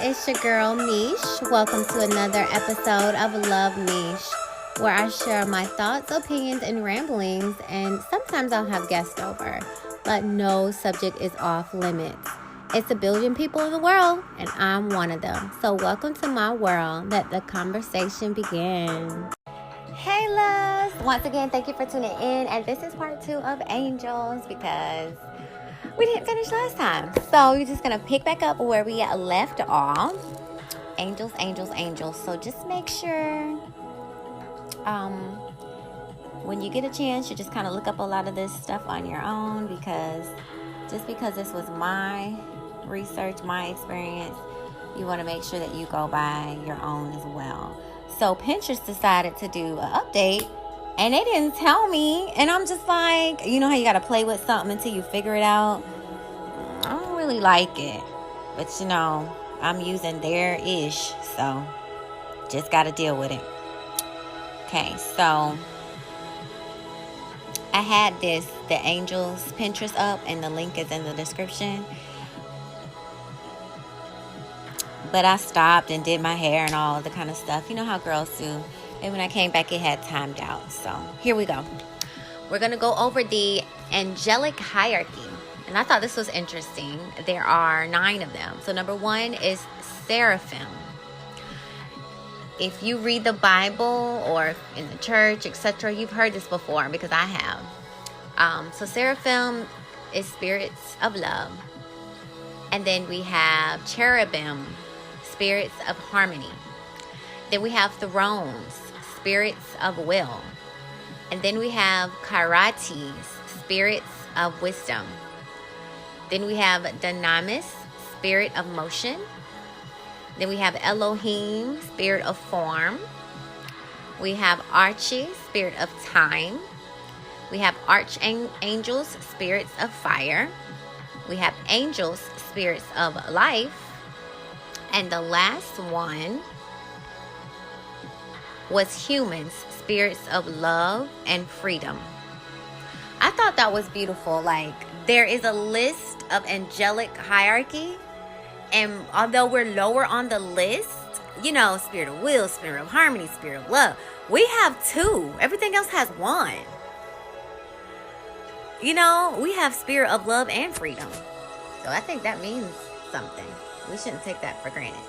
it's your girl Meesh. Welcome to another episode of Love Meesh, where I share my thoughts, opinions, and ramblings, and sometimes I'll have guests over, but no subject is off limits. It's a billion people in the world, and I'm one of them. So welcome to my world. Let the conversation begin. Hey loves! Once again, thank you for tuning in, and this is part 2 of Angels because we didn't finish last time. So we're just going to pick back up where we left off. Angels, angels, angels. So just make sure when you get a chance, you just kind of look up a lot of this stuff on your own, because just because this was my research, my experience, you want to make sure that you go by your own as well. So Pinterest decided to do an update, and they didn't tell me, and I'm just like, you know how you got to play with something until you figure it out? I don't really like it, but you know, I'm using their ish, so just got to deal with it. Okay, so I had the Angels Pinterest up, and the link is in the description. But I stopped and did my hair and all the kind of stuff. You know how girls do. And when I came back, it had timed out. So here we go. We're going to go over the angelic hierarchy. And I thought this was interesting. There are 9 of them. So number 1 is seraphim. If you read the Bible or in the church, etc., you've heard this before, because I have. So seraphim is spirits of love. And then we have cherubim, spirits of harmony. Then we have thrones, spirits of will. And then we have karates, spirits of wisdom. Then we have dynamis, spirit of motion. Then we have Elohim, spirit of form. We have Archie, spirit of time. We have archangels, spirits of fire. We have angels, spirits of life. And the last one was humans, spirits of love and freedom. I thought that was beautiful. Like, there is a list of angelic hierarchy, and although we're lower on the list, you know, spirit of will, spirit of harmony, spirit of love, we have 2. Everything else has 1. You know, we have spirit of love and freedom. So I think that means something. We shouldn't take that for granted.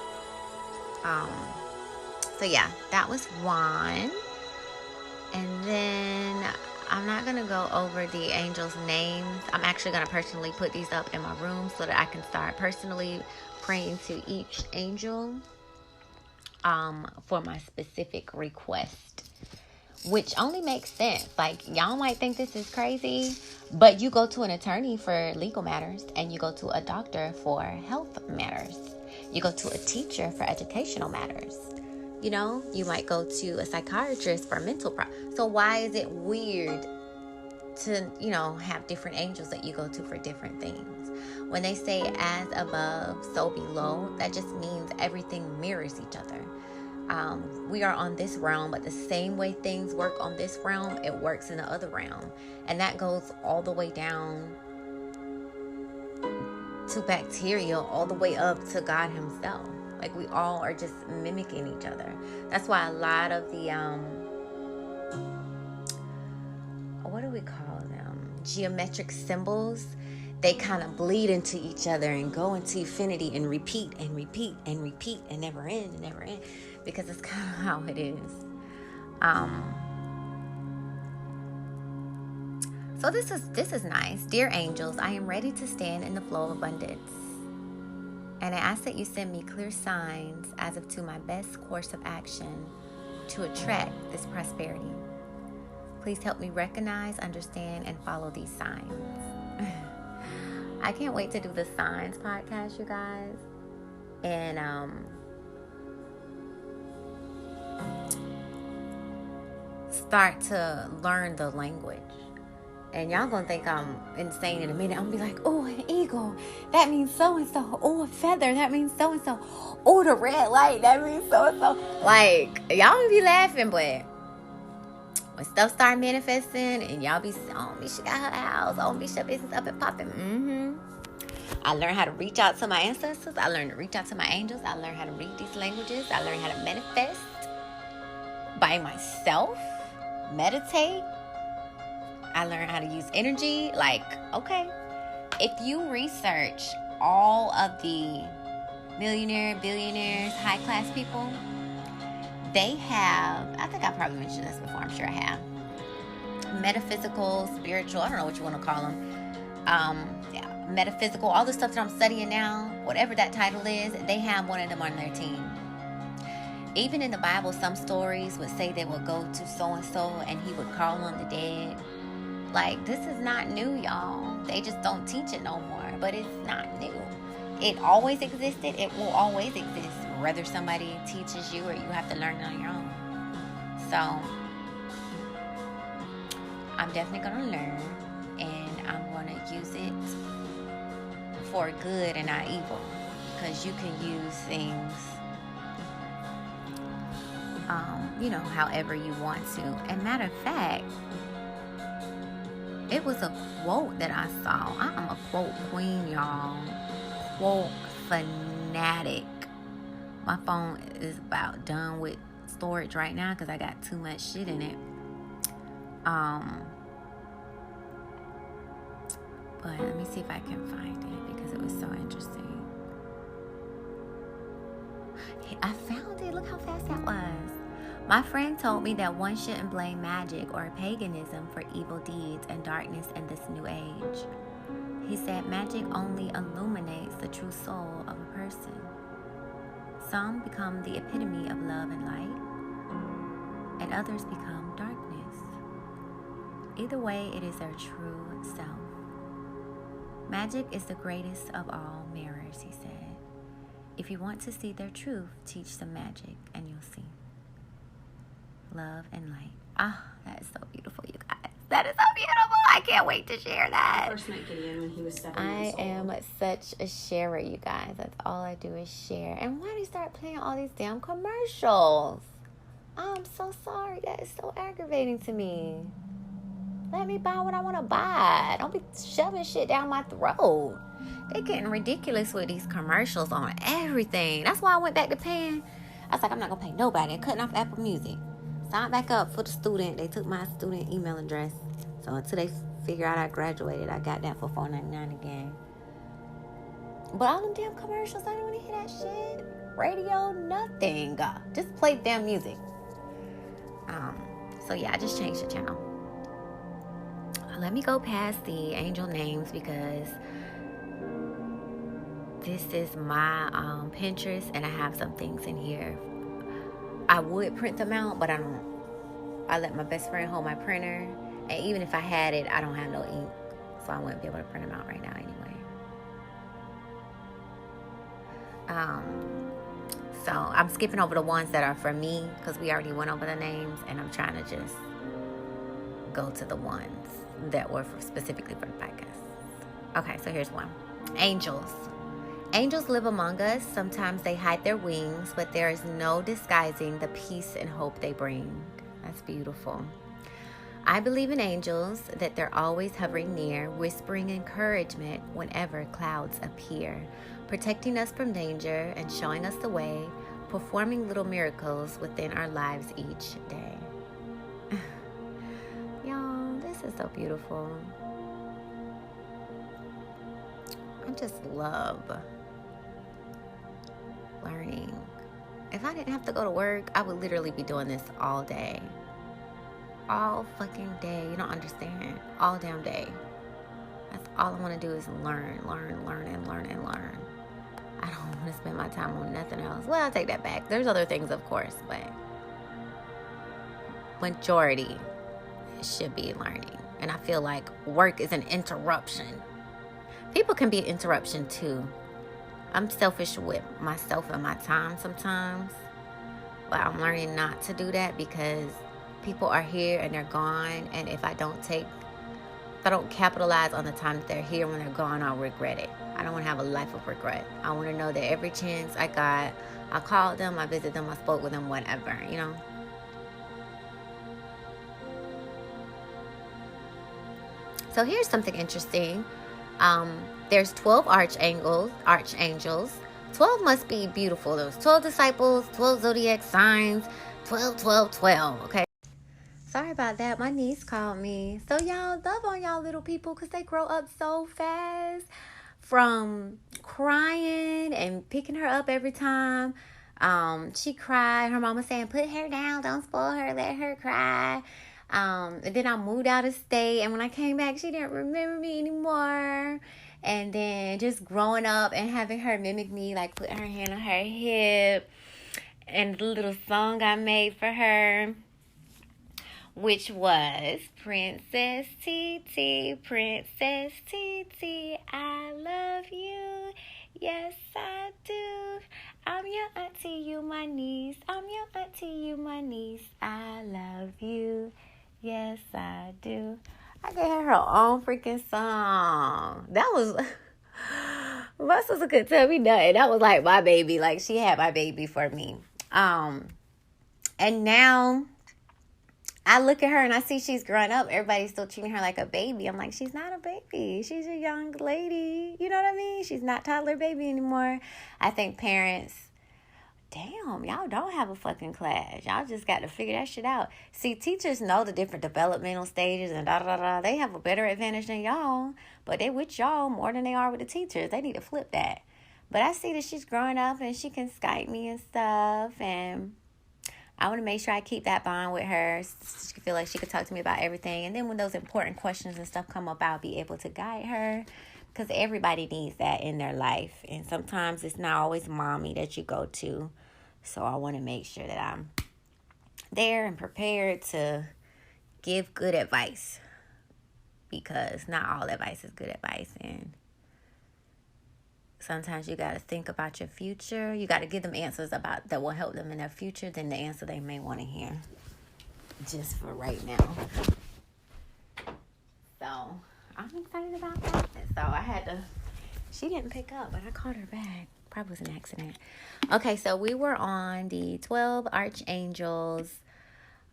So yeah, that was 1. And then I'm not going to go over the angels' names. I'm actually going to personally put these up in my room so that I can start personally praying to each angel for my specific request. Which only makes sense. Like, y'all might think this is crazy, but you go to an attorney for legal matters, and you go to a doctor for health matters. You go to a teacher for educational matters. You know, you might go to a psychiatrist for mental problems. So why is it weird to, you know, have different angels that you go to for different things? When they say as above, so below, that just means everything mirrors each other. We are on this realm, but the same way things work on this realm, it works in the other realm. And that goes all the way down to bacteria, all the way up to God himself. Like, we all are just mimicking each other. That's why a lot of the, what do we call them? Geometric symbols, they kind of bleed into each other and go into infinity and repeat and repeat and repeat and never end and never end. Because it's kind of how it is. So this is nice. Dear angels, I am ready to stand in the flow of abundance. And I ask that you send me clear signs as of to my best course of action to attract this prosperity. Please help me recognize, understand, and follow these signs. I can't wait to do the signs podcast, you guys. And start to learn the language. And y'all gonna think I'm insane in a minute. I'm gonna be like, oh, an eagle, that means so-and-so. Oh, a feather, that means so-and-so. Oh, the red light, that means so-and-so. Like, y'all gonna be laughing, but when stuff start manifesting and y'all be, oh, Misha got her house. Oh, Misha business up and popping. I learned how to reach out to my ancestors. I learned to reach out to my angels. I learned how to read these languages. I learned how to manifest by myself, meditate. I learned how to use energy. Like, okay, if you research all of the millionaire, billionaires, high-class people, they have, I think I probably mentioned this before, I'm sure I have, metaphysical, spiritual, I don't know what you want to call them, yeah, metaphysical, all the stuff that I'm studying now, whatever that title is, they have one of them on their team. Even in the Bible, some stories would say they would go to so-and-so and he would call on the dead. Like, this is not new, y'all. They just don't teach it no more, but it's not new. It always existed. It will always exist, whether somebody teaches you or you have to learn it on your own. So, I'm definitely going to learn, and I'm going to use it for good and not evil, because you can use things, however you want to. And matter of fact, it was a quote that I saw. I am a quote queen, y'all. Quote fanatic. My phone is about done with storage right now because I got too much shit in it. But let me see if I can find it because it was so interesting. I found it. Look how fast that was. My friend told me that one shouldn't blame magic or paganism for evil deeds and darkness in this new age. He said magic only illuminates the true soul of a person. Some become the epitome of love and light, and others become darkness. Either way, it is their true self. Magic is the greatest of all mirrors, he said. If you want to see their truth, teach them magic, and you'll see. Love and light. Ah, that is so beautiful, you guys. That is so beautiful. I can't wait to share that. First night getting in when he was 7 months old. I am such a sharer, you guys. That's all I do is share. And why do you start playing all these damn commercials? I'm so sorry. That is so aggravating to me. Let me buy what I want to buy. Don't be shoving shit down my throat. They're getting ridiculous with these commercials on everything. That's why I went back to paying. I was like, I'm not going to pay nobody. I'm cutting off Apple Music. Signed back up for the student. They took my student email address. So until they figure out I graduated, I got that for $4.99 again. But all them damn commercials, I don't want to hear that shit. Radio, nothing. Just play damn music. So yeah, I just changed the channel. Let me go past the angel names because this is my Pinterest, and I have some things in here. I would print them out, but I don't. I let my best friend hold my printer, and even if I had it, I don't have no ink, so I wouldn't be able to print them out right now anyway. So I'm skipping over the ones that are for me because we already went over the names, and I'm trying to just go to the ones that were specifically for the podcast. Okay, so here's one. Angels. Angels live among us. Sometimes they hide their wings, but there is no disguising the peace and hope they bring. That's beautiful. I believe in angels, that they're always hovering near, whispering encouragement whenever clouds appear, protecting us from danger and showing us the way, performing little miracles within our lives each day. Y'all, this is so beautiful. I just love learning. If I didn't have to go to work, I would literally be doing this all day. All fucking day. You don't understand. All damn day. That's all I want to do is learn. I don't want to spend my time on nothing else. Well, I'll take that back. There's other things, of course, but majority should be learning. And I feel like work is an interruption. People can be an interruption too. I'm selfish with myself and my time sometimes, but I'm learning not to do that because people are here and they're gone, and if I don't capitalize on the time that they're here when they're gone, I'll regret it. I don't want to have a life of regret. I want to know that every chance I got, I called them, I visited them, I spoke with them, whatever, you know. So here's something interesting. There's 12 archangels. 12 must be beautiful. Those 12 disciples, 12 zodiac signs, 12, 12, 12. Okay. Sorry about that. My niece called me. So y'all, love on y'all little people because they grow up so fast. From crying and picking her up every time she cried. Her mama saying, put her down, don't spoil her, let her cry. And then I moved out of state, and when I came back, she didn't remember me anymore. And then just growing up and having her mimic me, like putting her hand on her hip, and the little song I made for her, which was Princess Tty, Princess Tty, I love you, yes I do. I'm your auntie, you my niece. I'm your auntie, you my niece. I love you, yes I do. I gave her own freaking song. That was, my sister could tell me nothing. That was like my baby. Like she had my baby for me. And now I look at her and I see she's growing up. Everybody's still treating her like a baby. I'm like, she's not a baby. She's a young lady. You know what I mean? She's not toddler baby anymore. I think parents, damn, y'all don't have a fucking class. Y'all just got to figure that shit out. See, teachers know the different developmental stages and da-da-da-da. They have a better advantage than y'all. But they with y'all more than they are with the teachers. They need to flip that. But I see that she's growing up and she can Skype me and stuff. And I want to make sure I keep that bond with her. She feel like she could talk to me about everything. And then when those important questions and stuff come up, I'll be able to guide her. Because everybody needs that in their life. And sometimes it's not always mommy that you go to. So I want to make sure that I'm there and prepared to give good advice. Because not all advice is good advice. And sometimes you got to think about your future. You got to give them answers about that will help them in their future than the answer they may want to hear. Just for right now. So I'm excited about that. So I had to, she didn't pick up, but I called her back. Probably was an accident. Okay, so we were on the 12 archangels.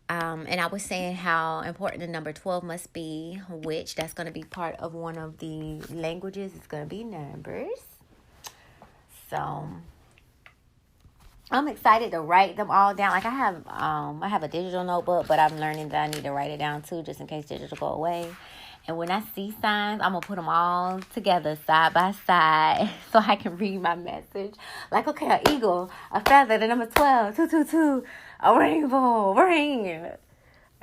And I was saying how important the number 12 must be, which that's going to be part of one of the languages. It's going to be numbers. So I'm excited to write them all down. Like I have a digital notebook, but I'm learning that I need to write it down too, just in case digital go away. And when I see signs, I'm going to put them all together side by side so I can read my message. Like, okay, an eagle, a feather, the number 12, 222, a rainbow, rain.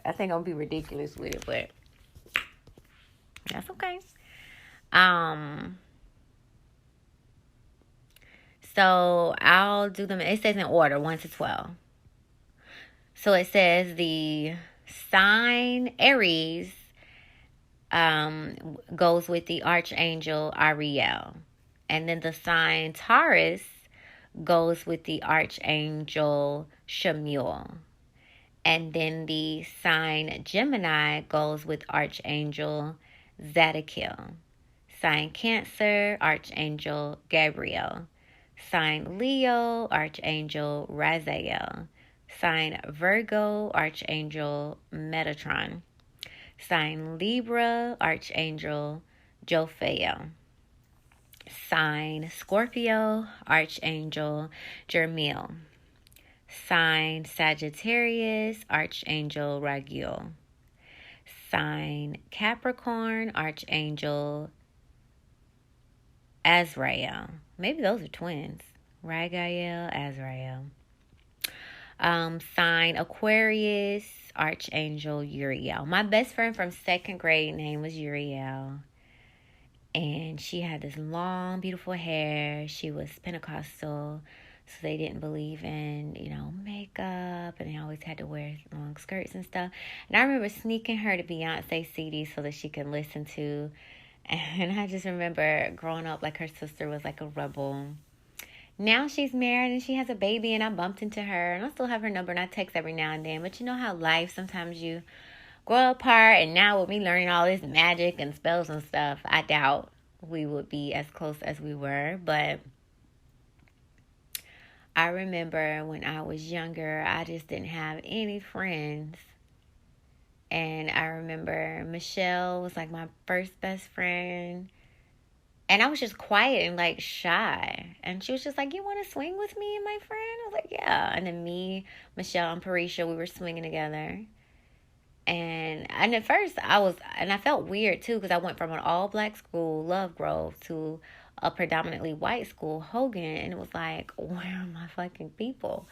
I think I'm going to be ridiculous with it, but that's okay. So I'll do them. It says in order, 1 to 12. So it says the sign Aries goes with the Archangel Ariel. And then the sign Taurus goes with the Archangel Shemuel. And then the sign Gemini goes with Archangel Zadkiel. Sign Cancer, Archangel Gabriel. Sign Leo, Archangel Raziel. Sign Virgo, Archangel Metatron. Sign Libra, Archangel Jophael. Sign Scorpio, Archangel Jermiel. Sign Sagittarius, Archangel Raguel. Sign Capricorn, Archangel Azrael. Maybe those are twins. Raguel, Azrael. Sign Aquarius, Archangel Uriel. My best friend from 2nd grade name was Uriel. And she had this long, beautiful hair. She was Pentecostal, so they didn't believe in, makeup. And they always had to wear long skirts and stuff. And I remember sneaking her to Beyonce CDs so that she could listen to. And I just remember growing up like her sister was like a rebel. Now she's married and she has a baby, and I bumped into her. And I still have her number, and I text every now and then. But you know how life, sometimes you grow apart, and now with me learning all this magic and spells and stuff, I doubt we would be as close as we were. But I remember when I was younger, I just didn't have any friends. And I remember Michelle was like my first best friend. And I was just quiet and like shy. And she was just like, you want to swing with me and my friend? I was like, yeah. And then me, Michelle, and Parisha, we were swinging together. And at first I felt weird too, because I went from an all black school, Love Grove, to a predominantly white school, Hogan. And it was like, where are my fucking people?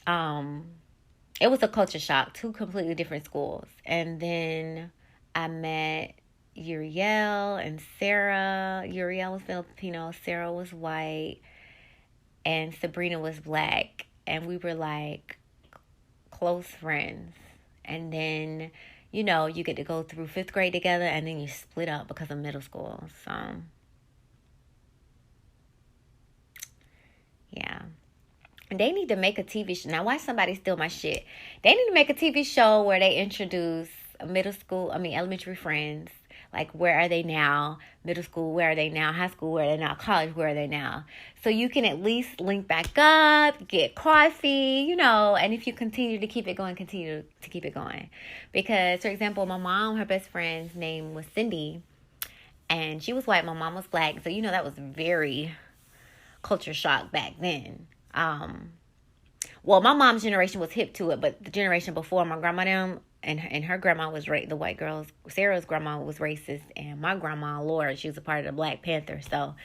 It was a culture shock, two completely different schools. And then I met Uriel and Sarah. Uriel was Filipino, Sarah was white, and Sabrina was black. And we were like close friends. And then, you know, you get to go through 5th grade together, and then you split up because of middle school. So, yeah. They need to make a TV show. Now, why somebody steal my shit? They need to make a TV show where they introduce elementary friends. Like, where are they now? Middle school, where are they now? High school, where are they now? College, where are they now? So you can at least link back up, get coffee, you know, and if you continue to keep it going, continue to keep it going. Because, for example, my mom, her best friend's name was Cindy, and she was white, my mom was black. So, you know, that was very culture shock back then. Well, my mom's generation was hip to it, but the generation before, my grandma and her grandma was the white girls. Sarah's grandma was racist, and my grandma, Laura, she was a part of the Black Panther. So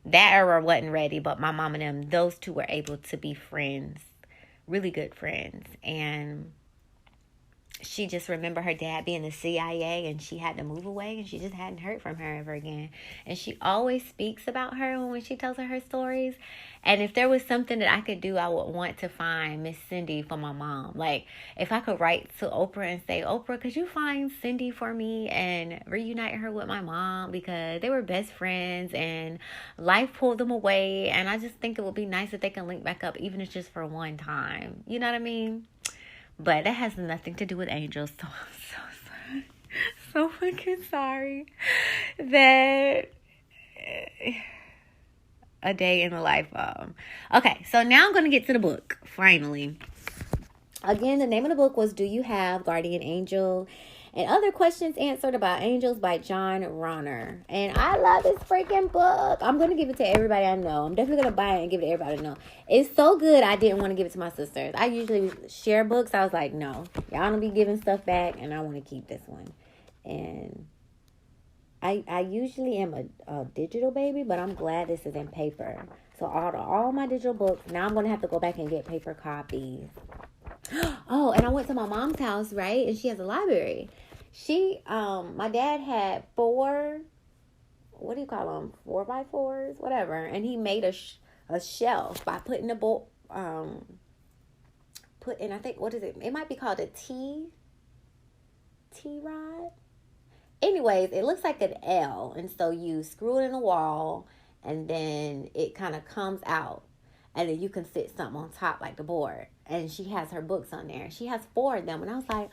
that era wasn't ready, but my mom and them, those two were able to be friends, really good friends. And she just remembered her dad being the CIA, and she had to move away, and she just hadn't heard from her ever again. And she always speaks about her when she tells her stories. And if there was something that I could do, I would want to find Miss Cindy for my mom. Like, if I could write to Oprah and say, Oprah, could you find Cindy for me and reunite her with my mom? Because they were best friends and life pulled them away. And I just think it would be nice if they can link back up, even if it's just for one time. You know what I mean? But that has nothing to do with angels. So I'm so sorry. So fucking sorry that a day in the life of. Okay, so now I'm going to get to the book, finally. Again, the name of the book was Do You Have Guardian Angel? And Other Questions Answered About Angels by John Ronner. And I love this freaking book. I'm going to give it to everybody I know. I'm definitely going to buy it and give it to everybody I know. It's so good, I didn't want to give it to my sisters. I usually share books. I was like, no. Y'all don't be giving stuff back, and I want to keep this one. And I usually am a digital baby, but I'm glad this is in paper. So all my digital books, now I'm going to have to go back and get paper copies. Oh, and I went to my mom's house, right? And she has a library. My dad had 4, what do you call them? 4x4s, whatever. And he made a shelf by putting the book, I think, what is it? It might be called a T-rod. Anyways, it looks like an L. And so you screw it in the wall, and then it kind of comes out. And then you can sit something on top like the board. And she has her books on there. She has 4 of them. And I was like,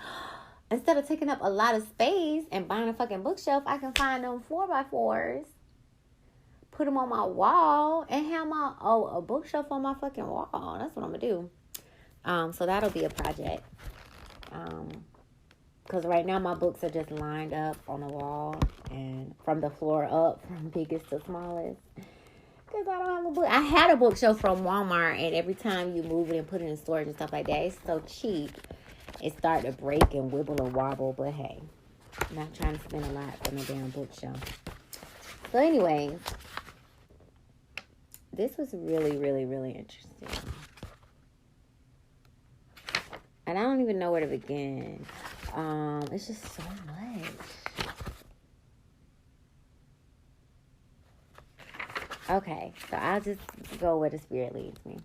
instead of taking up a lot of space and buying a fucking bookshelf, I can find them 4x4s, put them on my wall, and have a bookshelf on my fucking wall. That's what I'm going to do. So that'll be a project. Because right now my books are just lined up on the wall and from the floor up, from biggest to smallest. Because I don't have a book. I had a bookshelf from Walmart, and every time you move it and put it in storage and stuff like that, it's so cheap. It started to break and wibble and wobble, but hey, I'm not trying to spend a lot for no damn bookshelf. So anyways, this was really, really, really interesting. And I don't even know where to begin. It's just so much. Okay, so I'll just go where the spirit leads me.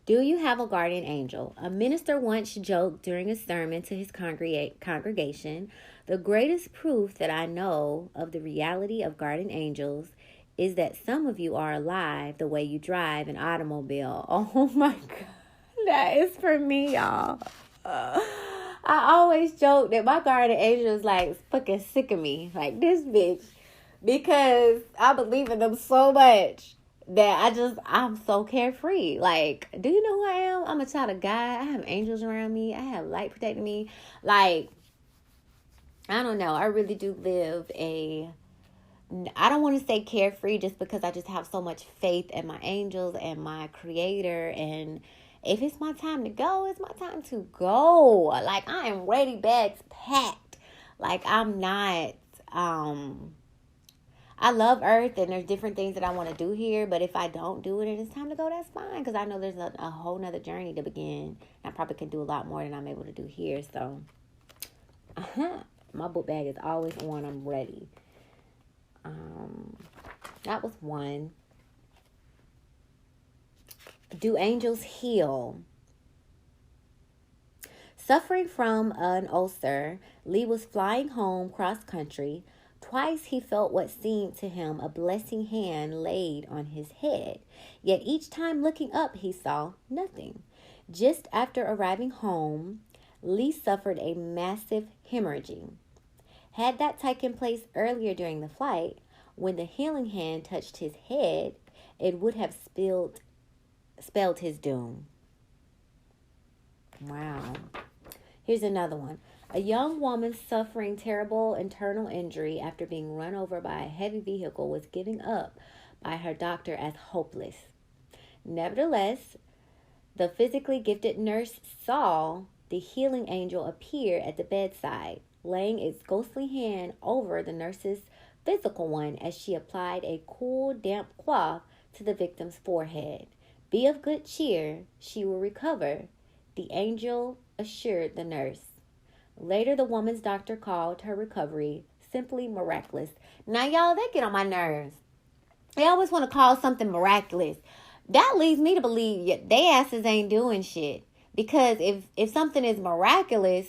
Do you have a guardian angel? A minister once joked during a sermon to his congregation, the greatest proof that I know of the reality of guardian angels is that some of you are alive the way you drive an automobile. Oh my God, that is for me, y'all. I always joke that my guardian angel is like fucking sick of me, like this bitch. Because I believe in them so much that I'm so carefree. Like, do you know who I am? I'm a child of God. I have angels around me. I have light protecting me. Like, I don't know. I really do live a I don't want to say carefree just because I just have so much faith in my angels and my creator. And if it's my time to go, it's my time to go. Like, I am ready, bags packed. Like, I'm not, I love Earth and there's different things that I want to do here. But if I don't do it and it's time to go, that's fine. Because I know there's a whole nother journey to begin. I probably can do a lot more than I'm able to do here. So, my book bag is always on. I'm ready. That was one. Do angels heal? Suffering from an ulcer, Lee was flying home cross country. Twice he felt what seemed to him a blessing hand laid on his head. Yet each time looking up, he saw nothing. Just after arriving home, Lee suffered a massive hemorrhaging. Had that taken place earlier during the flight, when the healing hand touched his head, it would have spelled his doom. Wow. Here's another one. A young woman suffering terrible internal injury after being run over by a heavy vehicle was given up by her doctor as hopeless. Nevertheless, the physically gifted nurse saw the healing angel appear at the bedside, laying its ghostly hand over the nurse's physical one as she applied a cool, damp cloth to the victim's forehead. Be of good cheer, she will recover, the angel assured the nurse. Later, the woman's doctor called her recovery simply miraculous. Now, y'all, they get on my nerves. They always want to call something miraculous. That leads me to believe they asses ain't doing shit. Because if something is miraculous,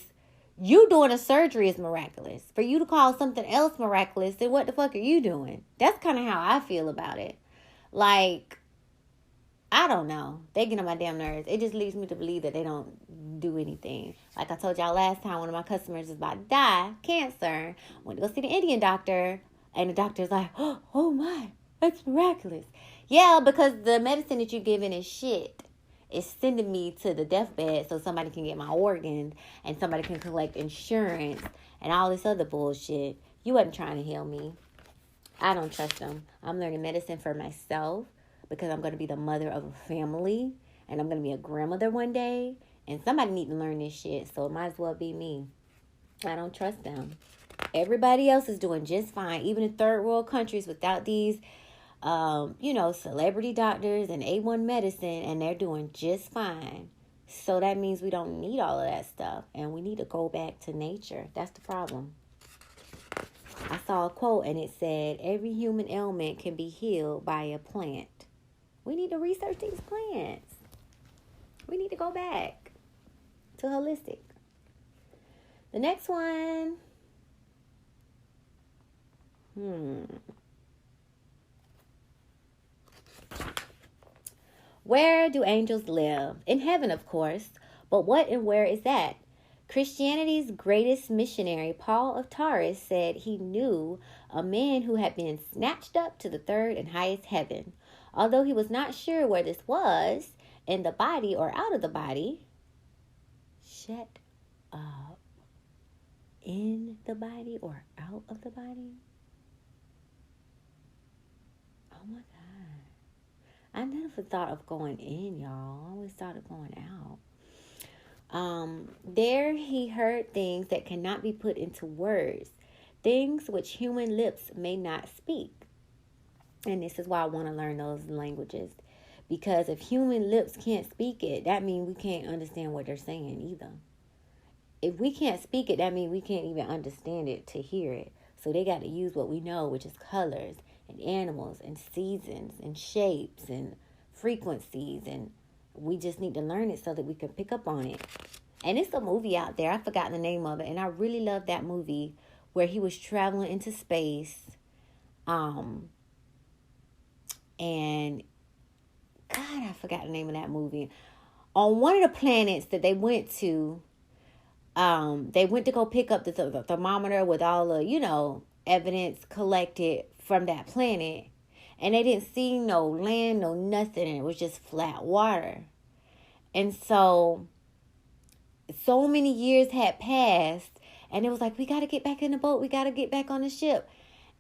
you doing a surgery is miraculous. For you to call something else miraculous, then what the fuck are you doing? That's kind of how I feel about it. Like, I don't know. They get on my damn nerves. It just leads me to believe that they don't do anything. Like I told y'all last time, one of my customers was about to die, cancer. Went to go see the Indian doctor, and the doctor's like, oh my, that's miraculous. Yeah, because the medicine that you're giving is shit. It's sending me to the deathbed so somebody can get my organs and somebody can collect insurance and all this other bullshit. You wasn't trying to heal me. I don't trust them. I'm learning medicine for myself because I'm going to be the mother of a family and I'm going to be a grandmother one day. And somebody need to learn this shit, so it might as well be me. I don't trust them. Everybody else is doing just fine, even in third world countries without these celebrity doctors and A1 medicine, and they're doing just fine. So that means we don't need all of that stuff, and we need to go back to nature. That's the problem. I saw a quote, and it said, every human ailment can be healed by a plant. We need to research these plants. We need to go back to holistic. The next one. Where do angels live? In heaven, of course. But what and where is that? Christianity's greatest missionary, Paul of Tarsus, said he knew a man who had been snatched up to the third and highest heaven. Although he was not sure where this was, in the body or out of the body. Shut up. In the body or out of the body? Oh my God. I never thought of going in, y'all. I always thought of going out. There he heard things that cannot be put into words. Things which human lips may not speak. And this is why I want to learn those languages. Because if human lips can't speak it, that means we can't understand what they're saying either. If we can't speak it, that means we can't even understand it to hear it. So they got to use what we know, which is colors and animals and seasons and shapes and frequencies. And we just need to learn it so that we can pick up on it. And it's a movie out there. I've forgotten the name of it. And I really love that movie where he was traveling into space. And God, I forgot the name of that movie. On one of the planets that they went to go pick up the thermometer with all the, evidence collected from that planet. And they didn't see no land, no nothing. And it was just flat water. And so many years had passed. And it was like, we got to get back in the boat. We got to get back on the ship.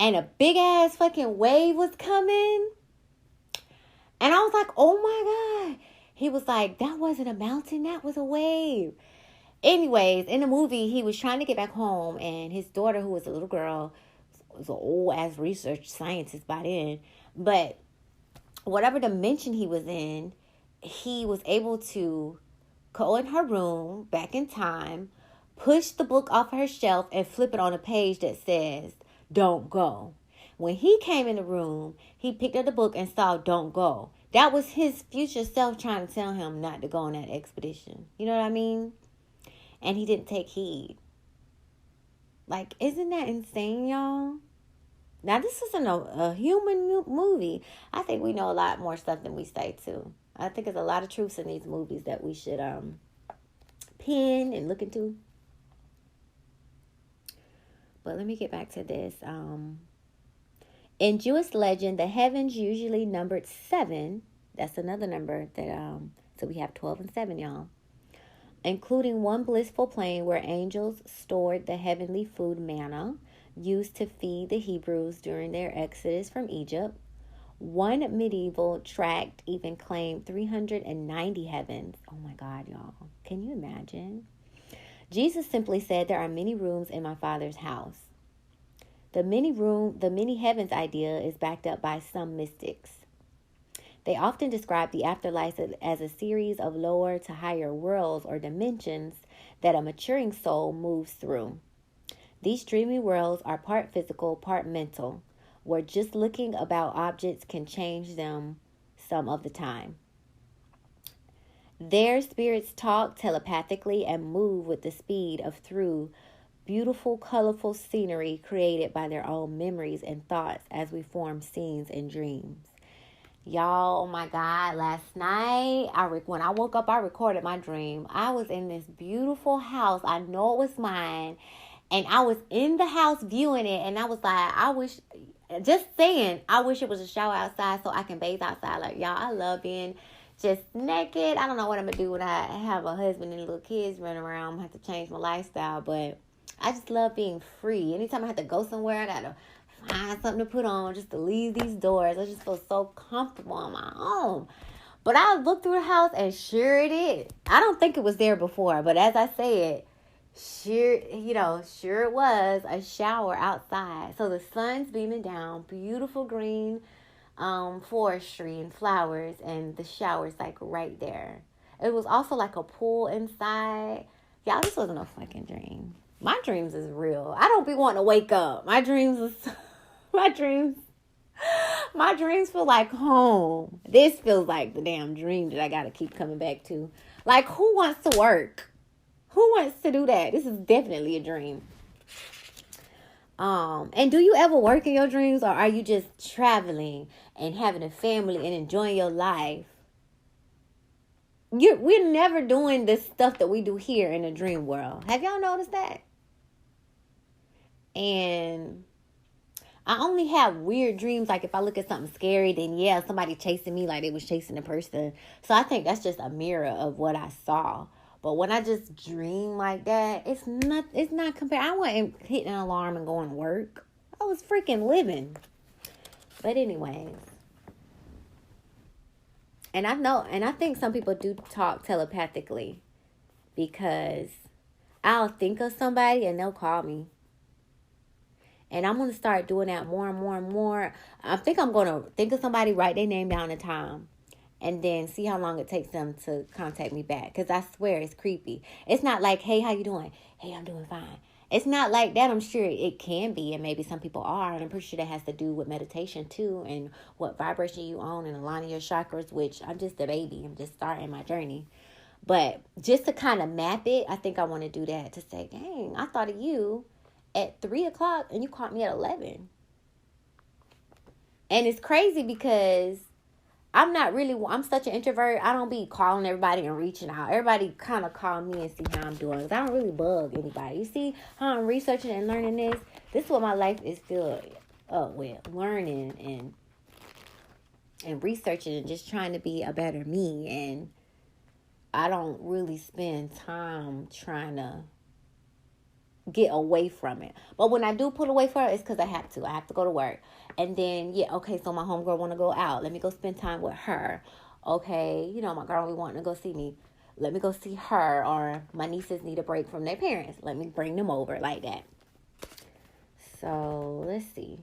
and a big ass fucking wave was coming. And I was like, oh my God. He was like, that wasn't a mountain, that was a wave. Anyways, in the movie, he was trying to get back home, and his daughter, who was a little girl, was an old ass research scientist by then, but whatever dimension he was in, he was able to go in her room back in time, push the book off her shelf, and flip it on a page that says, don't go. When he came in the room, he picked up the book and saw don't go. That was his future self trying to tell him not to go on that expedition. You know what I mean? And he didn't take heed. Like, isn't that insane, y'all? Now, this isn't a human movie. I think we know a lot more stuff than we say, too. I think there's a lot of truths in these movies that we should pin and look into. But let me get back to this. In Jewish legend, the heavens usually numbered 7. That's another number that, so we have 12 and 7, y'all. Including one blissful plane where angels stored the heavenly food manna used to feed the Hebrews during their exodus from Egypt. One medieval tract even claimed 390 heavens. Oh my God, y'all. Can you imagine? Jesus simply said, there are many rooms in my Father's house. The many heavens idea is backed up by some mystics. They often describe the afterlife as a series of lower to higher worlds or dimensions that a maturing soul moves through. These dreamy worlds are part physical, part mental, where just looking about objects can change them some of the time. Their spirits talk telepathically and move with the speed of through beautiful, colorful scenery created by their own memories and thoughts as we form scenes and dreams. Y'all, oh my God, last night, when I woke up, I recorded my dream. I was in this beautiful house. I know it was mine. And I was in the house viewing it. And I was like, I wish it was a shower outside so I can bathe outside. Like, y'all, I love being just naked. I don't know what I'm going to do when I have a husband and little kids running around. I'm going to have to change my lifestyle. But I just love being free. Anytime I have to go somewhere, I got to find something to put on just to leave these doors. I just feel so comfortable on my own. But I looked through the house and sure it is. I don't think it was there before, but as I said, sure it was a shower outside. So the sun's beaming down, beautiful green forestry and flowers, and the shower's like right there. It was also like a pool inside. Y'all, this wasn't a fucking dream. My dreams is real. I don't be wanting to wake up. My dreams feel like home. This feels like the damn dream that I gotta keep coming back to. Like, who wants to work? Who wants to do that? This is definitely a dream. And do you ever work in your dreams, or are you just traveling and having a family and enjoying your life? We're never doing this stuff that we do here in the dream world. Have y'all noticed that? And I only have weird dreams. Like if I look at something scary, then yeah, somebody chasing me like they was chasing a person. So I think that's just a mirror of what I saw. But when I just dream like that, it's not compared. I wasn't hitting an alarm and going to work. I was freaking living. But anyways. And I think some people do talk telepathically, because I'll think of somebody and they'll call me. And I'm going to start doing that more and more and more. I think I'm going to think of somebody, write their name down in time, and then see how long it takes them to contact me back. Because I swear it's creepy. It's not like, hey, how you doing? Hey, I'm doing fine. It's not like that. I'm sure it can be, and maybe some people are. And I'm pretty sure that has to do with meditation too, and what vibration you own and aligning your chakras, which I'm just a baby. I'm just starting my journey. But just to kind of map it, I think I want to do that, to say, dang, I thought of you at 3 o'clock and you caught me at 11. And it's crazy because I'm such an introvert. I don't be calling everybody and reaching out. Everybody kind of call me and see how I'm doing, because I don't really bug anybody. You see how I'm researching and learning this? This is what my life is filled with, learning and researching and just trying to be a better me. And I don't really spend time trying to get away from it. But when I do pull away from it, it's because I have to. I have to go to work. And then, okay, so my homegirl want to go out. Let me go spend time with her. Okay, my girl be wanting to go see me. Let me go see her. Or my nieces need a break from their parents. Let me bring them over like that. So, let's see.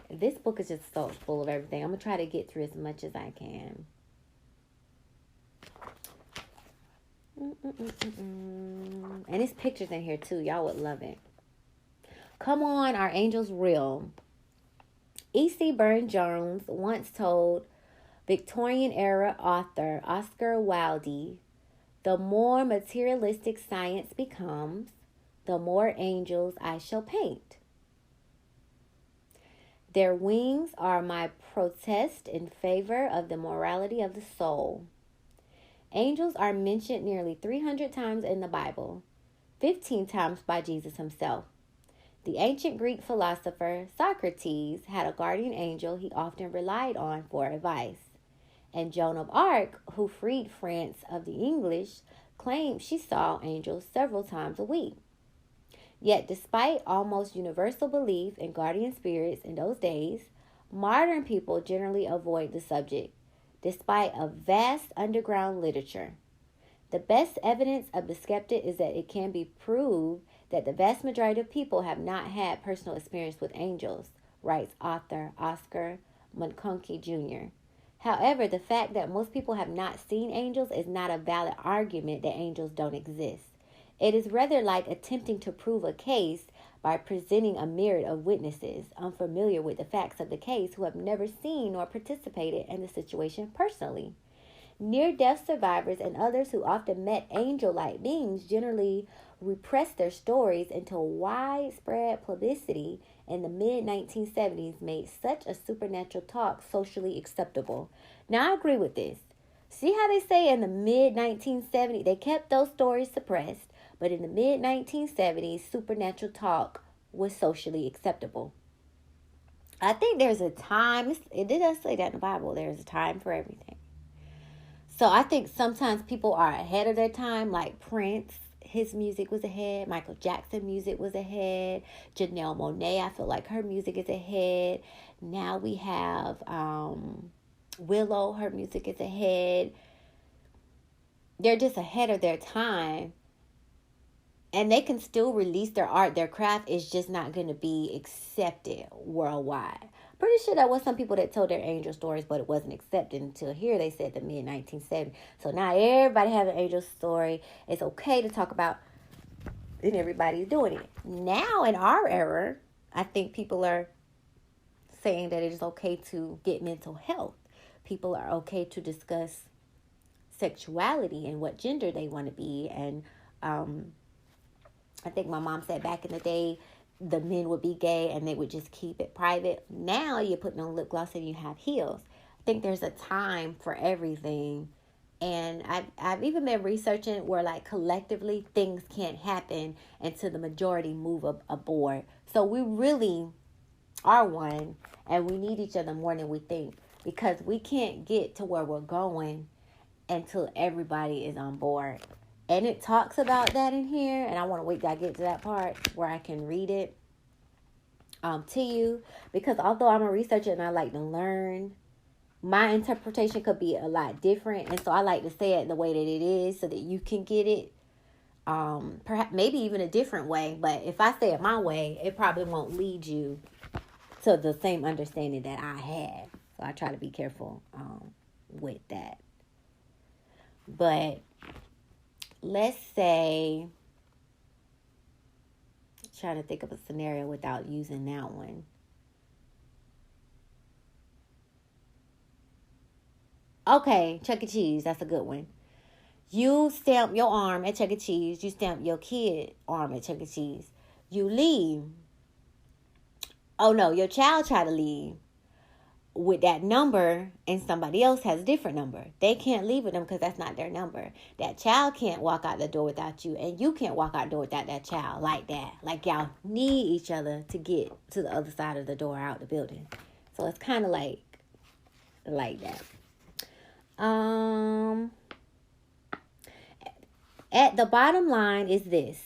This book is just so full of everything. I'm going to try to get through as much as I can. And it's pictures in here too. Y'all would love it. Come on, our angels real. E.C. Burne-Jones once told Victorian-era author Oscar Wilde, "The more materialistic science becomes, the more angels I shall paint. Their wings are my protest in favor of the morality of the soul." Angels are mentioned nearly 300 times in the Bible, 15 times by Jesus himself. The ancient Greek philosopher Socrates had a guardian angel he often relied on for advice. And Joan of Arc, who freed France of the English, claimed she saw angels several times a week. Yet, despite almost universal belief in guardian spirits in those days, modern people generally avoid the subject, despite a vast underground literature. The best evidence of the skeptic is that it can be proved that the vast majority of people have not had personal experience with angels, writes author Oscar McConkie Jr. However, the fact that most people have not seen angels is not a valid argument that angels don't exist. It is rather like attempting to prove a case by presenting a myriad of witnesses unfamiliar with the facts of the case who have never seen or participated in the situation personally. Near-death survivors and others who often met angel-like beings generally repressed their stories until widespread publicity in the mid-1970s made such a supernatural talk socially acceptable. Now, I agree with this. See how they say in the mid-1970s, they kept those stories suppressed, but in the mid-1970s, supernatural talk was socially acceptable. I think there's a time, it does say that in the Bible, there's a time for everything. So I think sometimes people are ahead of their time, like Prince, his music was ahead. Michael Jackson music was ahead. Janelle Monáe, I feel like her music is ahead. Now we have Willow, her music is ahead. They're just ahead of their time. And they can still release their art. Their craft is just not going to be accepted worldwide. Pretty sure there was some people that told their angel stories, but it wasn't accepted until here they said the mid-1970s. So now everybody has an angel story. It's okay to talk about, and everybody's doing it. Now in our era, I think people are saying that it is okay to get mental health. People are okay to discuss sexuality and what gender they want to be. And I think my mom said back in the day, the men would be gay and they would just keep it private. Now you're putting on lip gloss and you have heels. I think there's a time for everything. And I've even been researching where like collectively things can't happen until the majority move aboard. So we really are one and we need each other more than we think, because we can't get to where we're going until everybody is on board. And it talks about that in here. And I want to wait till I get to that part where I can read it to you. Because although I'm a researcher and I like to learn, my interpretation could be a lot different. And so I like to say it the way that it is so that you can get it. Perhaps maybe even a different way. But if I say it my way, it probably won't lead you to the same understanding that I had. So I try to be careful with that. But let's say, trying to think of a scenario without using that one. Okay, Chuck E. Cheese, that's a good one. You stamp your arm at Chuck E. Cheese. You stamp your kid arm at Chuck E. Cheese. You leave. Oh no, your child try to leave with that number and somebody else has a different number. They can't leave with them because that's not their number. That child can't walk out the door without you, and you can't walk out the door without that child, like that. Like y'all need each other to get to the other side of the door out the building. So it's kind of like that. At the bottom line is this.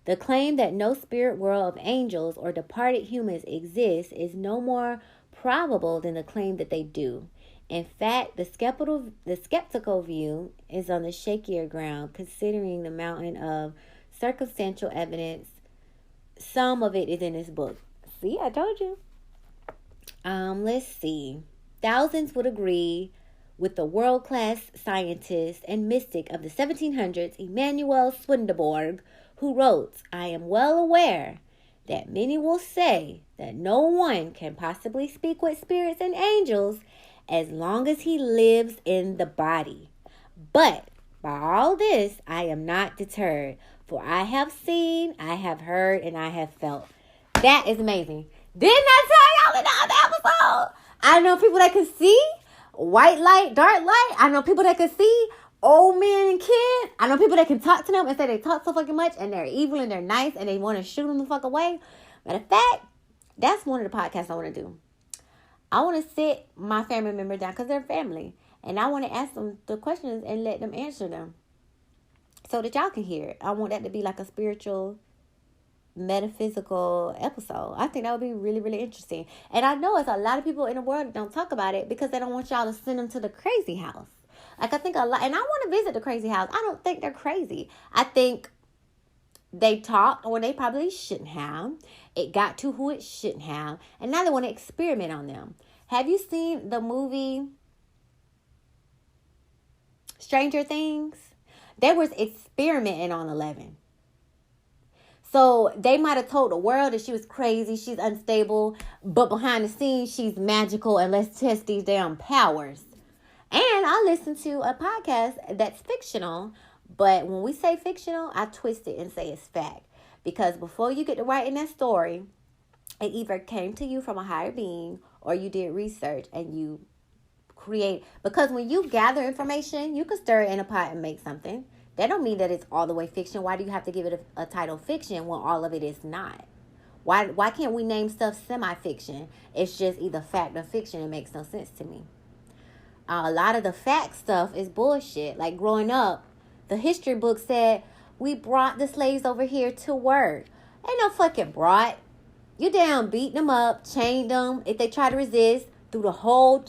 The claim that no spirit world of angels or departed humans exists is no more probable than the claim that they do. In fact, the skeptical view is on the shakier ground, considering the mountain of circumstantial evidence. Some of it is in this book. See, I told you. Let's see. Thousands would agree with the world-class scientist and mystic of the 1700s, Emanuel Swedenborg, who wrote, I am well aware that many will say that no one can possibly speak with spirits and angels as long as he lives in the body. But by all this, I am not deterred, for I have seen, I have heard, and I have felt. That is amazing. Didn't I tell y'all in the other episode? I know people that can see white light, dark light. I know people that can see old men and kids. I know people that can talk to them and say they talk so fucking much and they're evil and they're nice and they want to shoot them the fuck away. Matter of fact, that's one of the podcasts I want to do. I want to sit my family member down because they're family. And I want to ask them the questions and let them answer them so that y'all can hear it. I want that to be like a spiritual, metaphysical episode. I think that would be really, really interesting. And I know it's a lot of people in the world that don't talk about it because they don't want y'all to send them to the crazy house. Like, I think a lot, and I want to visit the crazy house. I don't think they're crazy. I think they talked when they probably shouldn't have. It got to who it shouldn't have. And now they want to experiment on them. Have you seen the movie Stranger Things? They was experimenting on 11. So they might have told the world that she was crazy, she's unstable, but behind the scenes, she's magical and let's test these damn powers. And I listened to a podcast that's fictional, but when we say fictional, I twist it and say it's fact. Because before you get to writing that story, it either came to you from a higher being or you did research and you create. Because when you gather information, you can stir it in a pot and make something. That don't mean that it's all the way fiction. Why do you have to give it a title fiction when all of it is not? Why can't we name stuff semi-fiction? It's just either fact or fiction. It makes no sense to me. A lot of the fact stuff is bullshit. Like growing up, the history book said, we brought the slaves over here to work. Ain't no fucking brought. You damn beating them up, chained them. If they try to resist, threw the whole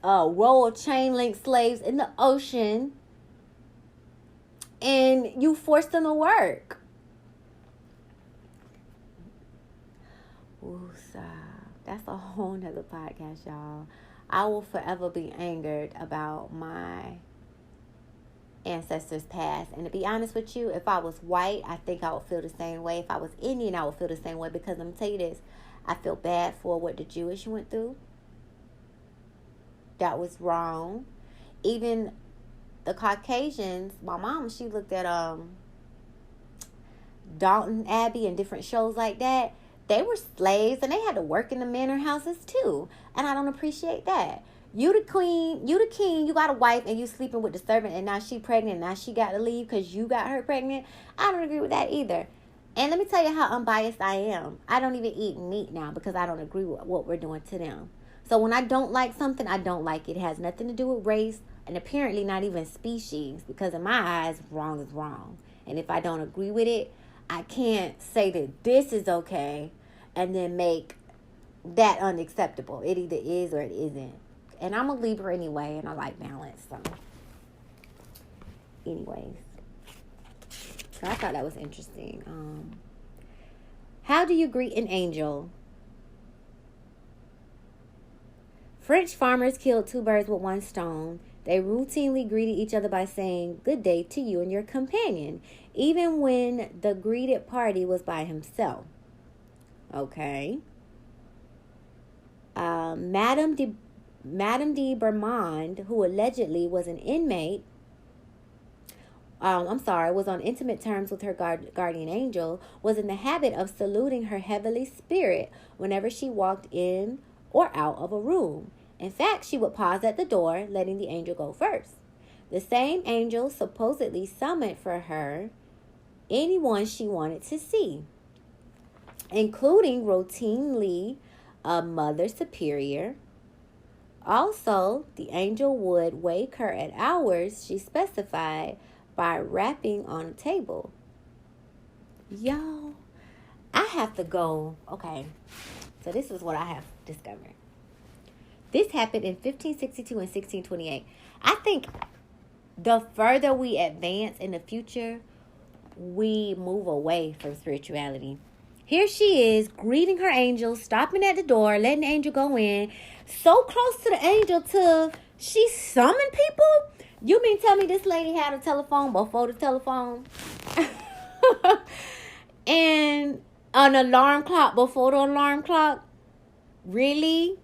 row of chain link slaves in the ocean. And you forced them to work. Woosah. That's a whole nother podcast, y'all. I will forever be angered about my ancestors past. And to be honest with you, if I was white, I think I would feel the same way. If I was Indian, I would feel the same way. Because I'm going to tell you this. I feel bad for what the Jewish went through. That was wrong. Even the Caucasians, my mom, she looked at Downton Abbey and different shows like that. They were slaves and they had to work in the manor houses too. And I don't appreciate that. You the queen, you the king, you got a wife and you sleeping with the servant and now she pregnant and now she got to leave because you got her pregnant. I don't agree with that either. And let me tell you how unbiased I am. I don't even eat meat now because I don't agree with what we're doing to them. So when I don't like something, I don't like it. It has nothing to do with race and apparently not even species, because in my eyes, wrong is wrong. And if I don't agree with it, I can't say that this is okay and then make that unacceptable. It either is or it isn't. And I'm a Libra anyway, and I like balance. So, anyways. So I thought that was interesting. How do you greet an angel? French farmers killed 2 birds with 1 stone. They routinely greeted each other by saying, good day to you and your companion, even when the greeted party was by himself. Okay. Madame de Bermond, who allegedly was an inmate, was on intimate terms with her guardian angel, was in the habit of saluting her heavenly spirit whenever she walked in or out of a room. In fact, she would pause at the door, letting the angel go first. The same angel supposedly summoned for her anyone she wanted to see, including routinely a mother superior. Also, the angel would wake her at hours she specified by rapping on a table. Y'all, I have to go. Okay, so this is what I have discovered. This happened in 1562 and 1628. I think the further we advance in the future, we move away from spirituality. Here she is, greeting her angel, stopping at the door, letting the angel go in. So close to the angel till she summoned people? You mean tell me this lady had a telephone before the telephone? And an alarm clock before the alarm clock? Really?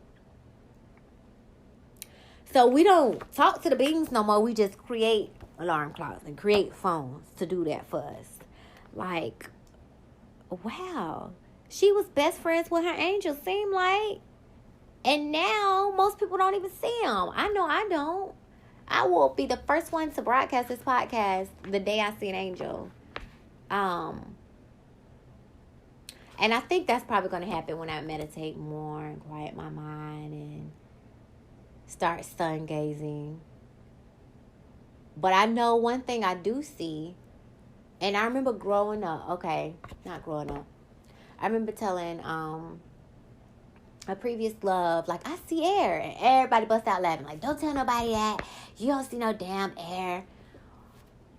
So we don't talk to the beings no more. We just create alarm clocks and create phones to do that for us. Like, wow. She was best friends with her angel, seemed like. And now most people don't even see them. I know I don't. I will be the first one to broadcast this podcast the day I see an angel. And I think that's probably going to happen when I meditate more and quiet my mind and start sun gazing. But I know one thing I do see, and I remember growing up. Okay, not growing up. I remember telling a previous love, like, I see air. And everybody bust out laughing, like, don't tell nobody that. You don't see no damn air.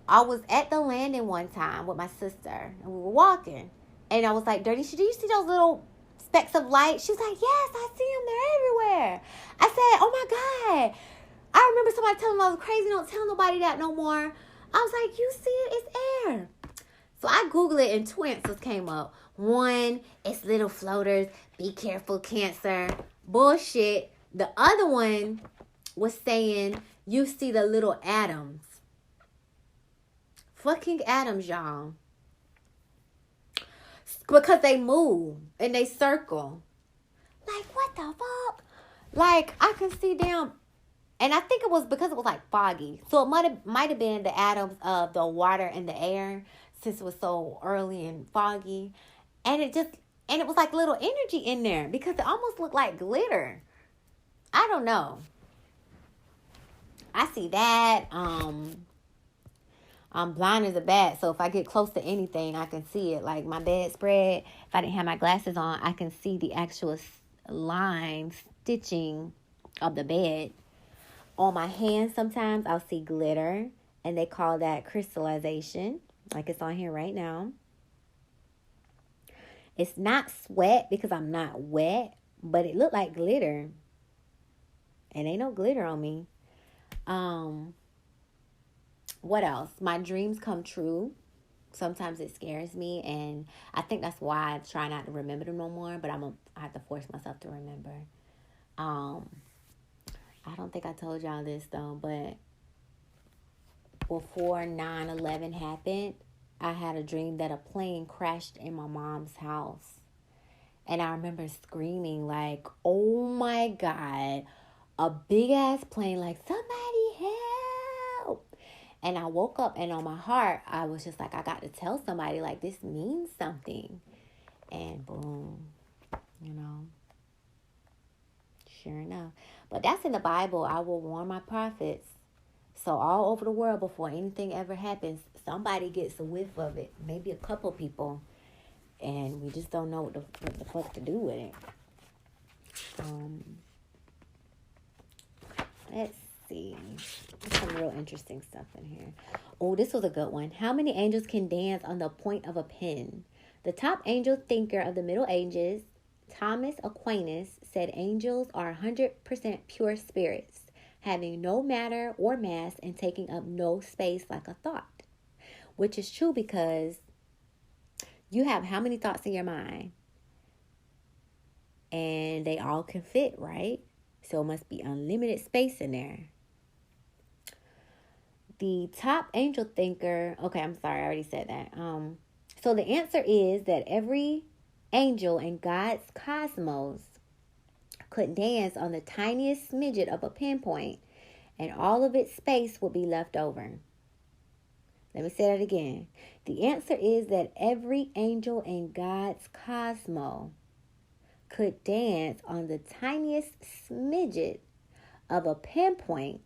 I was at the landing one time with my sister, and we were walking. And I was like, Dirty, do you see those little specks of light? She was like, yes, I see them. They're everywhere. I said, oh my God. I remember somebody telling me I was crazy. Don't tell nobody that no more. I was like, you see it? It's air. So I Googled it and two answers came up. One, it's little floaters. Be careful, Cancer. Bullshit. The other one was saying you see the little atoms. Fucking atoms, y'all. Because they move and they circle. Like, what the fuck? Like, I can see them. And I think it was because it was like foggy. So it might have been the atoms of the water and the air, since it was so early and foggy. And it was like little energy in there because it almost looked like glitter. I don't know. I see that. I'm blind as a bat, so if I get close to anything, I can see it. Like my bedspread, if I didn't have my glasses on, I can see the actual line stitching of the bed. On my hands, sometimes I'll see glitter, and they call that crystallization, like it's on here right now. It's not sweat because I'm not wet, but it looked like glitter. And ain't no glitter on me. What else? My dreams come true. Sometimes it scares me, and I think that's why I try not to remember them no more, but I have to force myself to remember. I don't think I told y'all this, though, but before 9/11 happened, I had a dream that a plane crashed in my mom's house. And I remember screaming like, oh my God, a big ass plane, like, somebody help. And I woke up, and on my heart, I was just like, I got to tell somebody, like, this means something. And boom, sure enough. But that's in the Bible. I will warn my prophets. So all over the world, before anything ever happens, somebody gets a whiff of it. Maybe a couple people. And we just don't know what the fuck to do with it. Let's see. There's some real interesting stuff in here. Oh, this was a good one. How many angels can dance on the point of a pen? The top angel thinker of the Middle Ages, Thomas Aquinas, said angels are 100% pure spirits, having no matter or mass and taking up no space like a thought. Which is true because you have how many thoughts in your mind? And they all can fit, right? So it must be unlimited space in there. The top angel thinker... Okay, I'm sorry, I already said that. So the answer is that every angel in God's cosmos could dance on the tiniest smidget of a pinpoint, and all of its space would be left over. Let me say that again. The answer is that every angel in God's cosmos could dance on the tiniest smidget of a pinpoint,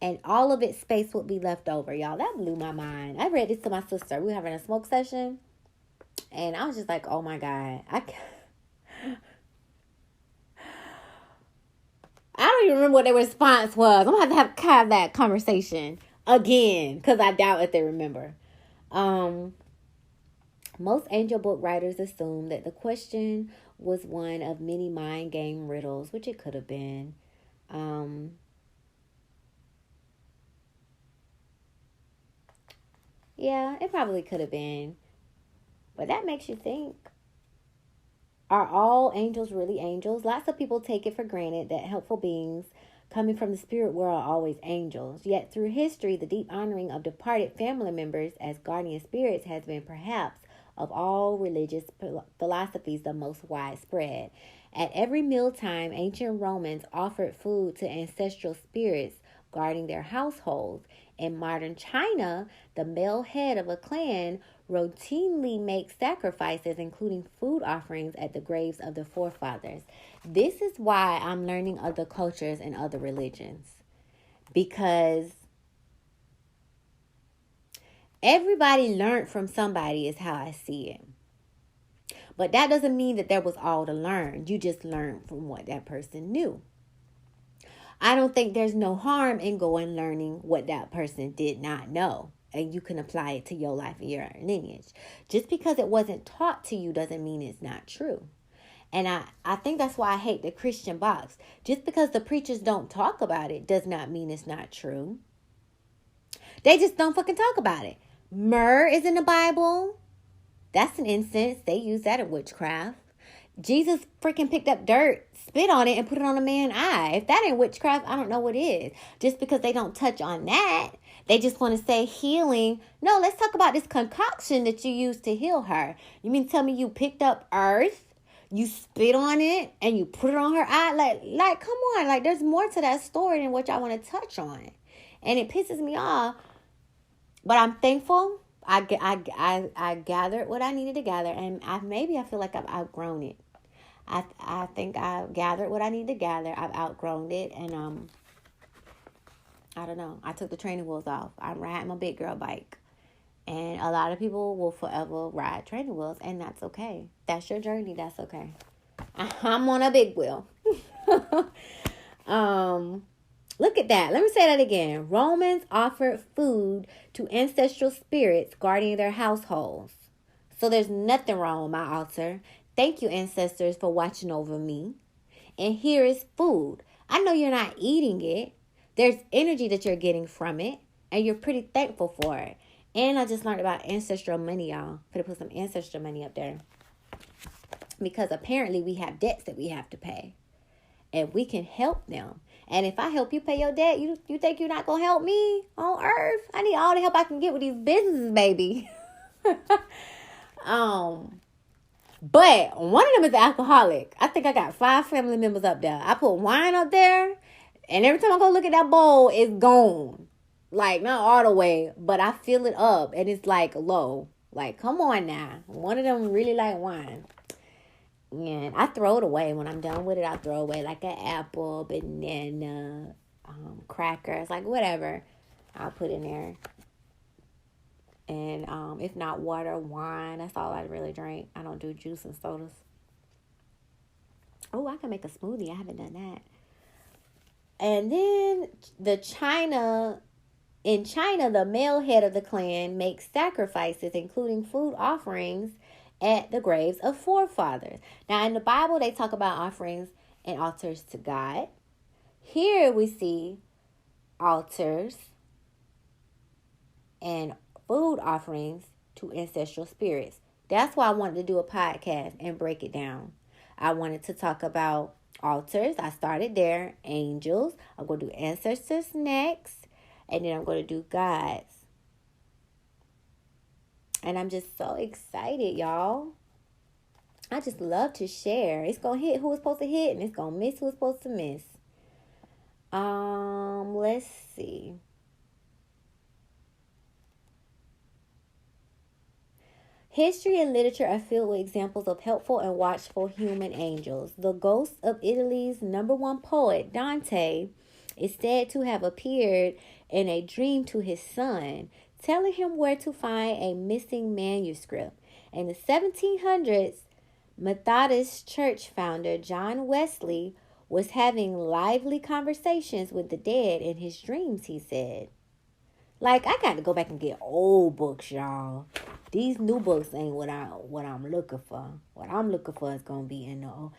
and all of its space would be left over, y'all. That blew my mind. I read this to my sister. We were having a smoke session, and I was just like, oh my God. I don't even remember what their response was. I'm going to have that conversation again, because I doubt if they remember. Most angel book writers assume that the question was one of many mind game riddles, which it could have been. Yeah, it probably could have been. But that makes you think. Are all angels really angels? Lots of people take it for granted that helpful beings coming from the spirit world are always angels. Yet through history, the deep honoring of departed family members as guardian spirits has been perhaps of all religious philosophies the most widespread. At every mealtime, ancient Romans offered food to ancestral spirits guarding their households. In modern China, the male head of a clan routinely makes sacrifices, including food offerings at the graves of the forefathers. This is why I'm learning other cultures and other religions, because everybody learned from somebody is how I see it. But that doesn't mean that there was all to learn. You just learned from what that person knew. I don't think there's no harm in going learning what that person did not know. And you can apply it to your life and your lineage. Just because it wasn't taught to you doesn't mean it's not true. And I think that's why I hate the Christian box. Just because the preachers don't talk about it does not mean it's not true. They just don't fucking talk about it. Myrrh is in the Bible. That's an incense. They use that in witchcraft. Jesus freaking picked up dirt, spit on it, and put it on a man's eye. If that ain't witchcraft, I don't know what is. Just because they don't touch on that, they just want to say healing. No, let's talk about this concoction that you used to heal her. You mean tell me you picked up earth, you spit on it, and you put it on her eye? Like, come on. Like, there's more to that story than what y'all want to touch on. And it pisses me off. But I'm thankful. I gathered what I needed to gather, and I feel like I've outgrown it. I think I gathered what I need to gather. I've outgrown it, and I don't know. I took the training wheels off. I'm riding my big girl bike, and a lot of people will forever ride training wheels, and that's okay. That's your journey. That's okay. I'm on a big wheel. Look at that. Let me say that again. Romans offered food to ancestral spirits guarding their households. So there's nothing wrong with my altar. Thank you, ancestors, for watching over me. And here is food. I know you're not eating it. There's energy that you're getting from it. And you're pretty thankful for it. And I just learned about ancestral money, y'all. I'm going to put some ancestral money up there. Because apparently we have debts that we have to pay. And we can help them. And if I help you pay your debt, you think you're not going to help me on earth? I need all the help I can get with these businesses, baby. But one of them is alcoholic. I think I got 5 family members up there. I put wine up there, and every time I go look at that bowl, it's gone. Like, not all the way, but I fill it up, and it's like low. Like, come on now. One of them really like wine. And I throw it away. When I'm done with it, I throw away like an apple, banana, crackers, like whatever. I'll put in there. And if not water, wine. That's all I really drink. I don't do juice and sodas. Oh, I can make a smoothie. I haven't done that. And then in China, the male head of the clan makes sacrifices, including food offerings, at the graves of forefathers. Now, in the Bible, they talk about offerings and altars to God. Here we see altars and food offerings to ancestral spirits. That's why I wanted to do a podcast and break it down. I wanted to talk about altars. I started there. Angels. I'm going to do ancestors next. And then I'm going to do gods. And I'm just so excited, y'all. I just love to share. It's going to hit who it's supposed to hit, and it's going to miss who it's supposed to miss. Let's see. History and literature are filled with examples of helpful and watchful human angels. The ghost of Italy's #1 poet, Dante, is said to have appeared in a dream to his son, telling him where to find a missing manuscript. In the 1700s, Methodist Church founder John Wesley was having lively conversations with the dead in his dreams, he said. Like, I got to go back and get old books, y'all. These new books ain't what I'm looking for. What I'm looking for is going to be in the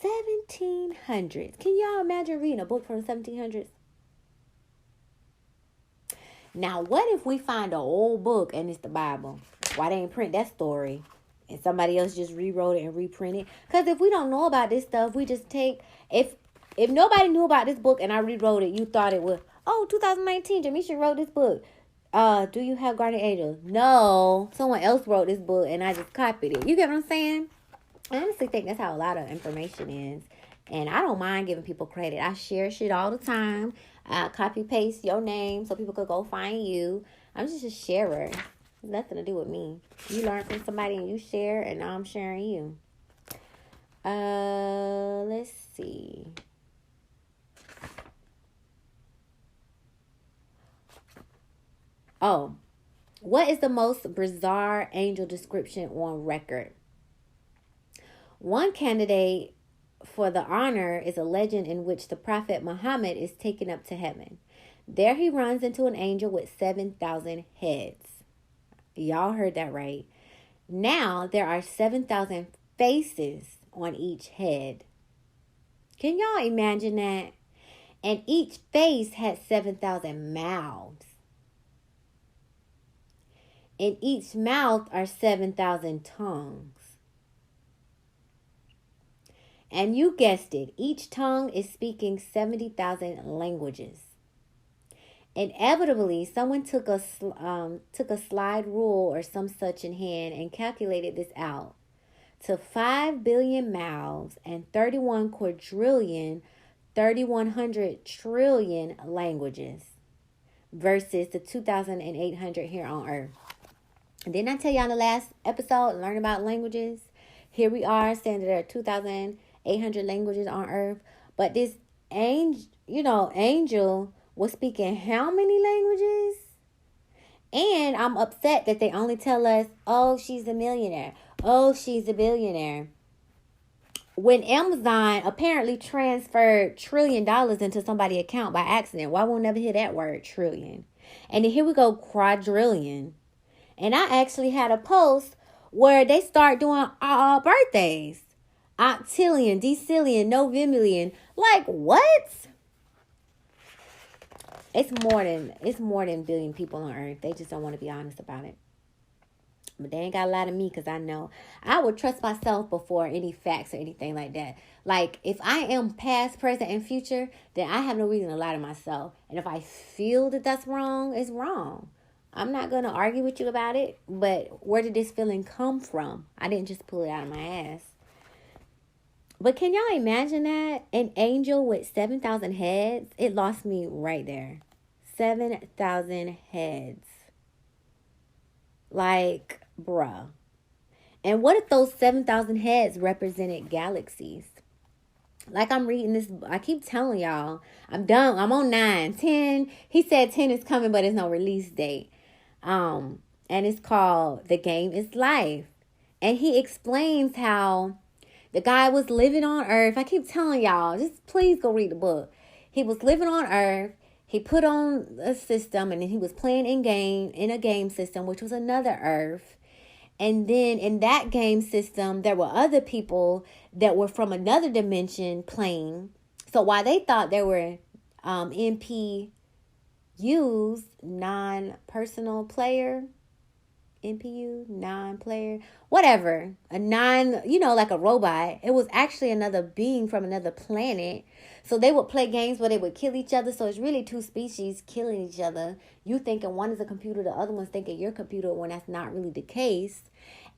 1700s. Can y'all imagine reading a book from the 1700s? Now, what if we find an old book and it's the Bible? Why they ain't print that story? And somebody else just rewrote it and reprinted it? Because if we don't know about this stuff, we just take... If nobody knew about this book and I rewrote it, you thought it was... 2019, Jamisha wrote this book. Do you have guardian angels? No. Someone else wrote this book and I just copied it. You get what I'm saying? I honestly think that's how a lot of information is. And I don't mind giving people credit. I share shit all the time. I copy paste your name so people could go find you. I'm just a sharer. It's nothing to do with me. You learn from somebody and you share, and now I'm sharing you. Let's see. Oh, what is the most bizarre angel description on record? One candidate for the honor is a legend in which the prophet Muhammad is taken up to heaven. There he runs into an angel with 7,000 heads. Y'all heard that right. Now there are 7,000 faces on each head. Can y'all imagine that? And each face had 7,000 mouths. In each mouth are 7,000 tongues. And you guessed it, each tongue is speaking 70,000 languages. Inevitably, someone took a slide rule or some such in hand and calculated this out to 5 billion mouths and 31 quadrillion, 3,100 trillion languages versus the 2,800 here on Earth. Didn't I tell y'all in the last episode, learn about languages? Here we are saying that there are 2,800 languages on Earth. But this angel was speaking how many languages? And I'm upset that they only tell us, oh, she's a millionaire. Oh, she's a billionaire. When Amazon apparently transferred $1 trillion into somebody's account by accident, why won't never hear that word, trillion? And then here we go, quadrillion. And I actually had a post where they start doing birthdays. Octillion, decillion, novemillion. Like, what? It's more than billion people on Earth. They just don't want to be honest about it. But they ain't got a lot of me, because I know I would trust myself before any facts or anything like that. Like, if I am past, present, and future, then I have no reason to lie to myself. And if I feel that that's wrong, it's wrong. I'm not going to argue with you about it, but where did this feeling come from? I didn't just pull it out of my ass. But can y'all imagine that? An angel with 7,000 heads? It lost me right there. 7,000 heads. Like, bruh. And what if those 7,000 heads represented galaxies? Like, I'm reading this. I keep telling y'all. I'm done. I'm on 9. 10. He said 10 is coming, but there's no release date. And it's called The Game is Life. And he explains how the guy was living on Earth. I keep telling y'all, just please go read the book. He was living on Earth. He put on a system, and then he was playing in a game system, which was another Earth. And then in that game system, there were other people that were from another dimension playing. So while they thought they were NPUs, non-personal player, NPU, non-player, whatever, like a robot. It was actually another being from another planet. So they would play games where they would kill each other. So it's really two species killing each other. You thinking one is a computer, the other one's thinking you're a computer, when that's not really the case.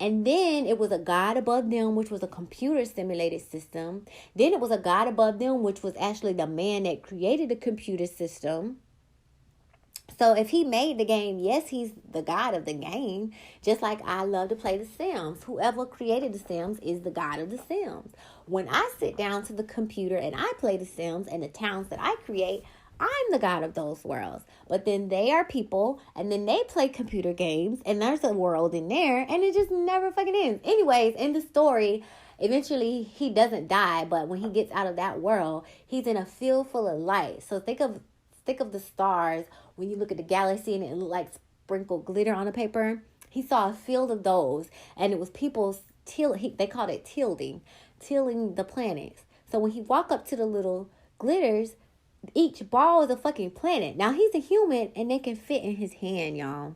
And then it was a God above them, which was a computer simulated system. Then it was a God above them, which was actually the man that created the computer system. So if he made the game, yes, he's the God of the game. Just like I love to play The Sims. Whoever created The Sims is the God of The Sims. When I sit down to the computer and I play The Sims and the towns that I create, I'm the god of those worlds. But then they are people, and then they play computer games, and there's a world in there, and it just never fucking ends. Anyways, in the story, eventually he doesn't die, but when he gets out of that world, he's in a field full of light. So think of the stars when you look at the galaxy and it looked like sprinkled glitter on the paper. He saw a field of those, and it was people they called it tilling the planets. So when he walked up to the little glitters, each ball is a fucking planet. Now he's a human, and they can fit in his hand, y'all.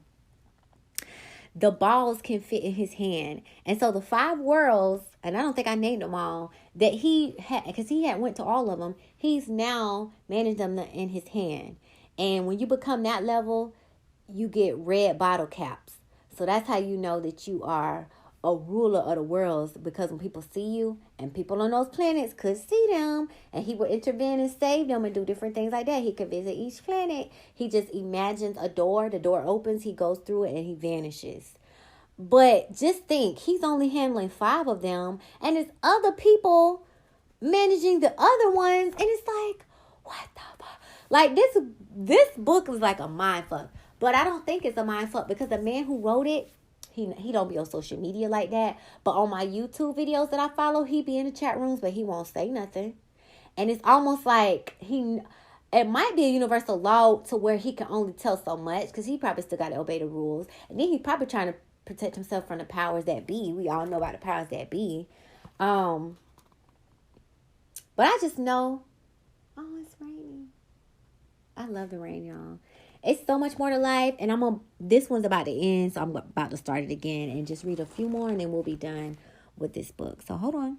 The balls can fit in his hand. And so the 5 worlds, and I don't think I named them all, that he had, because he had went to all of them, he's now managed them in his hand. And when you become that level, you get red bottle caps. So that's how you know that you are a ruler of the worlds, because when people see you, and people on those planets could see them, and he would intervene and save them and do different things like that. He could visit each planet. He just imagines a door. The door opens. He goes through it and he vanishes. But just think, he's only handling 5 of them, and there's other people managing the other ones, and it's like, what the fuck? Like, this book is like a mind fuck. But I don't think it's a mind fuck, because the man who wrote it, he don't be on social media like that. But on my YouTube videos that I follow, he be in the chat rooms, but he won't say nothing. And it's almost like it might be a universal law to where he can only tell so much, because he probably still got to obey the rules. And then he's probably trying to protect himself from the powers that be. We all know about the powers that be. But I just know, it's raining. I love the rain, y'all. It's so much more to life, and this one's about to end, so I'm about to start it again and just read a few more, and then we'll be done with this book. So hold on.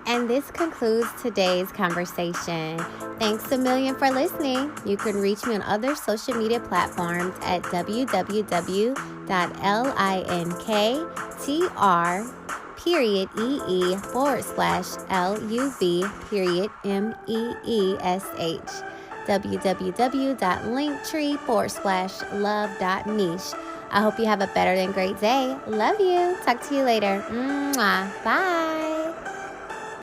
And this concludes today's conversation. Thanks a million for listening. You can reach me on other social media platforms at www.linktr.ee/LUV.MEESH www.linktree/love.meesh. I hope you have a better than great day. Love you. Talk to you later. Mwah. Bye.